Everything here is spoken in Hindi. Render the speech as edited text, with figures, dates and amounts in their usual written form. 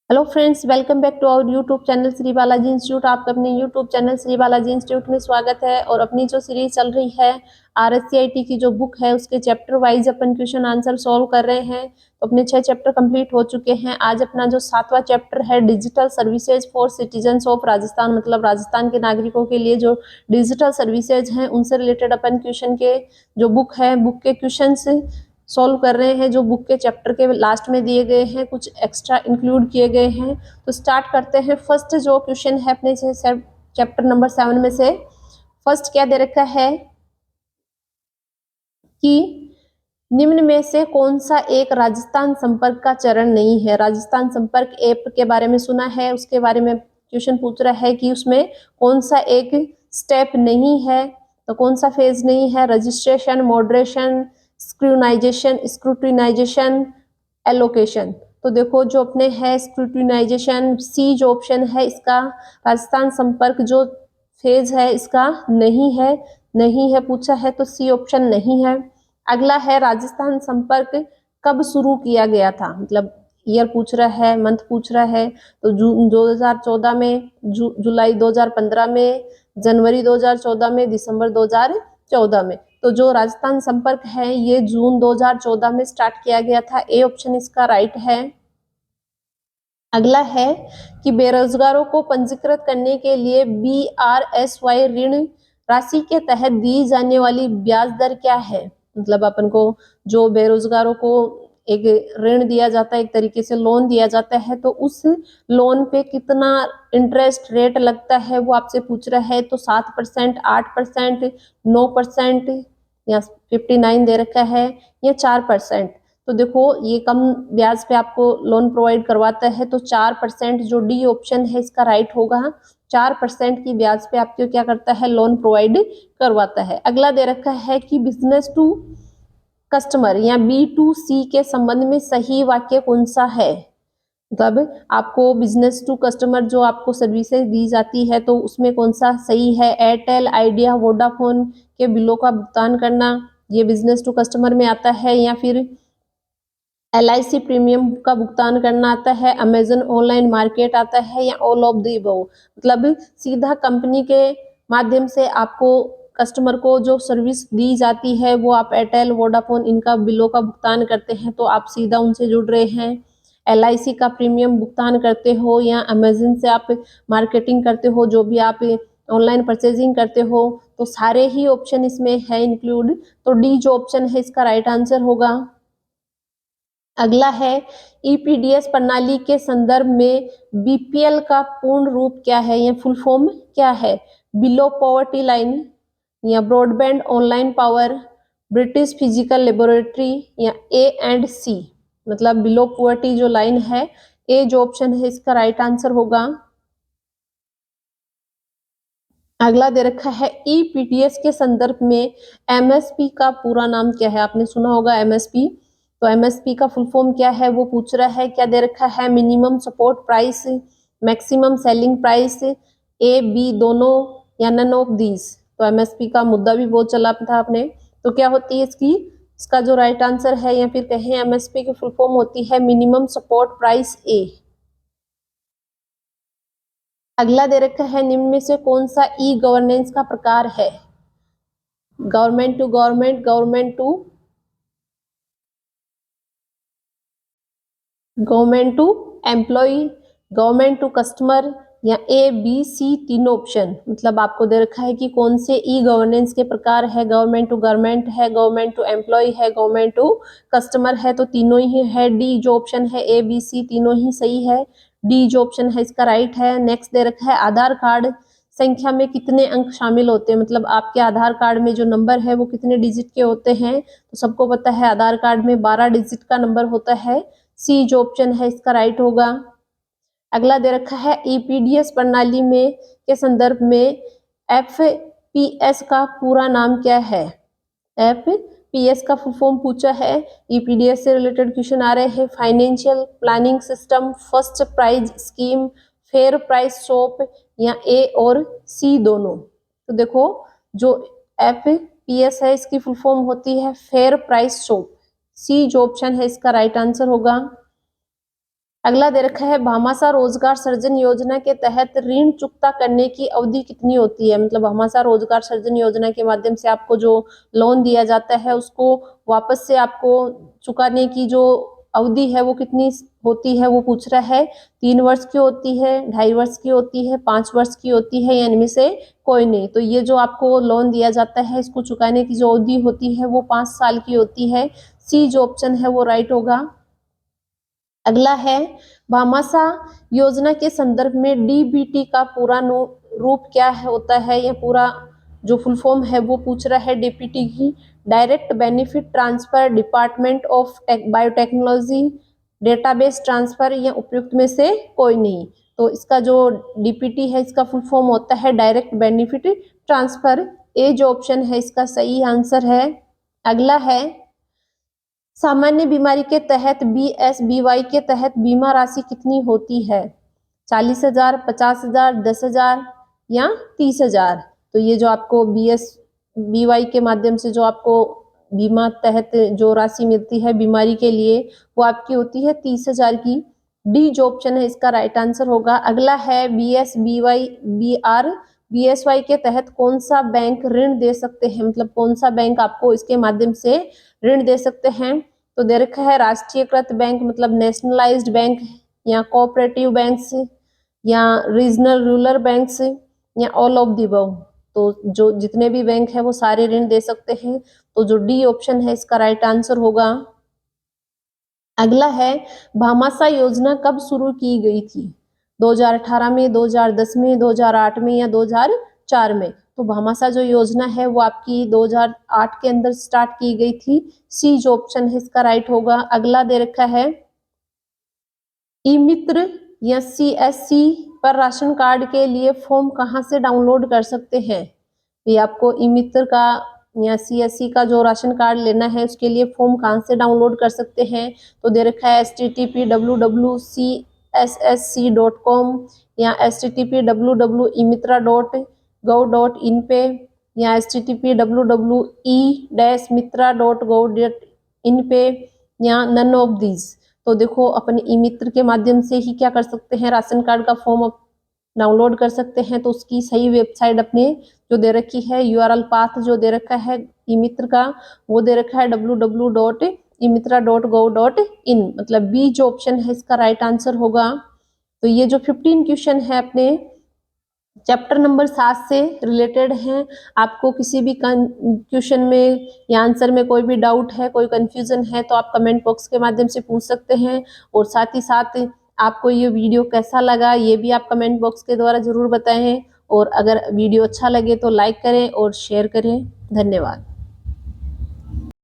Hello friends, welcome back to our YouTube channel Shri Balaji institute. आपका अपने YouTube channel Shri Balaji institute में स्वागत है। और अपनी जो सीरीज चल रही है आरएससीआईटी की जो बुक है उसके चैप्टर वाइज अपन क्वेश्चन आंसर सॉल्व कर रहे हैं। तो अपने 6 चैप्टर कंप्लीट हो चुके हैं। आज अपना जो 7वां चैप्टर है digital services for citizens of Rajasthan, मतलब राजस्थान के नागरिकों के लिए जो डिजिटल सर्विसेज हैं उनसे रिलेटेड अपन क्वेश्चन के जो बुक है बुक के क्वेश्चन सॉल्व कर रहे हैं, जो बुक के चैप्टर के लास्ट में दिए गए हैं, कुछ एक्स्ट्रा इंक्लूड किए गए हैं। तो स्टार्ट करते हैं। फर्स्ट जो क्वेश्चन है अपने चैप्टर नंबर 7 में से फर्स्ट क्या दे रखा है कि निम्न में से कौन सा एक राजस्थान संपर्क का चरण नहीं है। राजस्थान संपर्क ऐप के बारे में सुना है, उसके बारे में क्वेश्चन पूछ रहा है कि उसमें कौन सा एक स्टेप नहीं है। तो कौन सा फेज नहीं है? Registration, moderation, scrutinization, allocation. तो देखो जो अपने है स्क्रूटिनाइजेशन, सी जो ऑप्शन है इसका राजस्थान संपर्क जो फेज है इसका नहीं है पूछा है, तो सी ऑप्शन नहीं है। अगला है राजस्थान संपर्क कब शुरू किया गया था, मतलब ईयर पूछ रहा है, मंथ पूछ रहा है। तो जून 2014 में, जुलाई 2015 में, जनवरी 2014 में, दिसंबर 2014 में। तो जो राजस्थान संपर्क है ये जून 2014 में स्टार्ट किया गया था। ए ऑप्शन इसका राइट है। अगला है कि बेरोजगारों को पंजीकृत करने के लिए BRSY ऋण राशि के तहत दी जाने वाली ब्याज दर क्या है। मतलब अपन को जो बेरोजगारों को एक ऋण दिया जाता है, एक तरीके से लोन दिया जाता है, तो उस लोन पे कितना इंटरेस्ट रेट लगता है वो आपसे पूछ रहा है। तो 7%, 8%, 9% या 59 दे रखा है, या 4%। तो देखो ये कम ब्याज पे आपको लोन प्रोवाइड करवाता है, तो 4% जो डी ऑप्शन है इसका राइट होगा। 4% की ब्याज पे आपको क्या करता है, लोन प्रोवाइड करवाता है। अगला दे रखा है कि बिजनेस टू कस्टमर या B2C के संबंध में सही वाक्य कौन सा है। मतलब आपको बिजनेस टू कस्टमर जो आपको सर्विसेज दी जाती है तो उसमें कौन सा सही है। एयरटेल, आइडिया, वोडाफोन के बिलों का भुगतान करना ये बिजनेस टू कस्टमर में आता है, या फिर LIC प्रीमियम का भुगतान करना आता है, अमेजन ऑनलाइन मार्केट आता है, या ऑल ऑफ द अबव। मतलब सीधा कंपनी के माध्यम से आपको कस्टमर को जो सर्विस दी जाती है वो आप एयरटेल, वोडाफोन इनका बिलों का भुगतान करते हैं तो आप सीधा उनसे जुड़ रहे हैं। LIC का प्रीमियम भुगतान करते हो, या अमेजन से आप मार्केटिंग करते हो, जो भी आप ऑनलाइन परचेजिंग करते हो, तो सारे ही ऑप्शन इसमें है इंक्लूड। तो डी जो ऑप्शन है इसका राइट आंसर होगा। अगला है EPDS प्रणाली के संदर्भ में BPL का पूर्ण रूप क्या है, या फुल फॉर्म क्या है। बिलो पॉवर्टी लाइन, या broadband online power, British physical laboratory, या A एंड C। मतलब बिलो पॉवर्टी जो लाइन है, ए जो ऑप्शन है इसका राइट आंसर होगा। अगला दे रखा है EPDS के संदर्भ में MSP का पूरा नाम क्या है। आपने सुना होगा MSP, तो MSP का फुल फॉर्म क्या है वो पूछ रहा है। क्या दे रखा है, minimum support price, maximum selling price, A, B दोनों, या नन ऑफ दीज। तो MSP का मुद्दा भी बहुत चला था अपने। तो क्या होती है इसका जो राइट आंसर है, या फिर कहें MSP की फुल फॉर्म होती है मिनिमम सपोर्ट प्राइस A। अगला दे रखा है निम्न में से कौन सा E गवर्नेंस का प्रकार है। Government to government, government to employ, government to customer, या A, B, C तीनों ऑप्शन। मतलब आपको दे रखा है कि कौन से E गवर्नेंस के प्रकार है। गवर्नमेंट टू गवर्नमेंट है, गवर्नमेंट टू एम्प्लॉय है, गवर्नमेंट टू कस्टमर है, तो तीनों ही है। डी जो ऑप्शन है A, B, C तीनों ही सही है। डी जो ऑप्शन है इसका राइट है। नेक्स्ट दे रखा है आधार कार्ड संख्या में कितने अंक शामिल होते हैं। मतलब आपके आधार कार्ड में जो नंबर है वो कितने डिजिट के होते हैं। तो सबको पता है आधार कार्ड में 12 डिजिट का नंबर होता है। सी जो ऑप्शन है इसका राइट होगा। अगला दे रखा है EPDS प्रणाली में के संदर्भ में FPS का पूरा नाम क्या है। FPS का फुल फॉर्म पूछा है। EPDS से रिलेटेड क्वेश्चन आ रहे हैं। Financial planning system, first prize scheme, fair price shop, या A और C दोनों। तो देखो जो FPS है इसकी फुल फॉर्म होती है फेयर प्राइस शॉप। सी जो ऑप्शन है इसका राइट आंसर होगा। अगला दे रखा है भामाशाह रोजगार सृजन योजना के तहत ऋण चुकता करने की अवधि कितनी होती है। मतलब भामाशाह रोजगार सृजन योजना के माध्यम से आपको जो लोन दिया जाता है उसको वापस से आपको चुकाने की जो अवधि है वो कितनी होती है, वो पूछ रहा है। 3 वर्ष की होती है, 2.5 वर्ष की होती है, 5 वर्ष की होती है, या इनमें से कोई नहीं। तो ये जो आपको लोन दिया जाता है इसको चुकाने की जो अवधि होती है वो 5 साल की होती है। सी जो ऑप्शन है वो राइट होगा। अगला है भामाशाह योजना के संदर्भ में डीबीटी का पूरा रूप क्या होता है, या पूरा जो फुल फॉर्म है वो पूछ रहा है। डीपीटी की direct benefit transfer, department of biotechnology, database transfer, या उपयुक्त में से कोई नहीं। तो इसका जो डीपीटी है इसका फुल फॉर्म होता है डायरेक्ट बेनिफिट ट्रांसफर। ए जो ऑप्शन है इसका सही आंसर है। अगला है सामान्य बीमारी के तहत BSBY के तहत बीमा राशि कितनी होती है। 40,000, 50,000, 10,000 या 30,000। तो ये जो आपको BSBY के माध्यम से जो आपको बीमा तहत जो राशि मिलती है बीमारी के लिए वो आपकी होती है 30,000 की। डी जो ऑप्शन है इसका राइट आंसर होगा। अगला है BSY के तहत कौन सा बैंक ऋण दे सकते हैं। मतलब कौन सा बैंक आपको इसके माध्यम से ऋण दे सकते हैं। तो दे रखा है राष्ट्रीयकृत बैंक मतलब नेशनलाइज्ड बैंक, या कोऑपरेटिव बैंक्स, या रीजनल रूरल बैंक्स, या ऑल ऑफ द अबव। तो जो जितने भी बैंक है वो सारे ऋण दे सकते हैं। तो जो डी ऑप्शन है इसका राइट आंसर होगा। अगला है भामाशाह योजना कब शुरू की गई थी। 2018 में, 2010 में, 2008 में, या 2004 में। तो भामाशाह जो योजना है वो आपकी 2008 के अंदर स्टार्ट की गई थी। सी जो ऑप्शन है इसका राइट होगा। अगला दे रखा है ई मित्र या CSC पर राशन कार्ड के लिए फॉर्म कहाँ से डाउनलोड कर सकते हैं। ये आपको ई मित्र का या CSC का जो राशन कार्ड लेना है उसके लिए फॉर्म कहाँ से डाउनलोड कर सकते हैं। तो दे रखा है http://cssc.com, या http://emitra.gov.in पे, या http://e-mitra.gov.in पे, या नन ऑफ दीज। तो देखो अपने ई मित्र के माध्यम से ही क्या कर सकते हैं, राशन कार्ड का फॉर्म डाउनलोड कर सकते हैं। तो उसकी सही वेबसाइट अपने जो दे रखी है URL पाथ जो दे रखा है ई मित्र का वो दे रखा है www.emitra.gov.in। मतलब बी जो ऑप्शन है इसका राइट आंसर होगा। तो ये जो 15 क्वेश्चन है अपने चैप्टर नंबर 7 से रिलेटेड हैं। आपको किसी भी क्वेश्चन में या आंसर में कोई भी डाउट है, कोई कंफ्यूजन है तो आप कमेंट बॉक्स के माध्यम से पूछ सकते हैं। और साथ ही साथ आपको ये वीडियो कैसा लगा ये भी आप कमेंट बॉक्स के द्वारा जरूर बताएं। और अगर वीडियो अच्छा लगे तो लाइक करें और शेयर करें। धन्यवाद।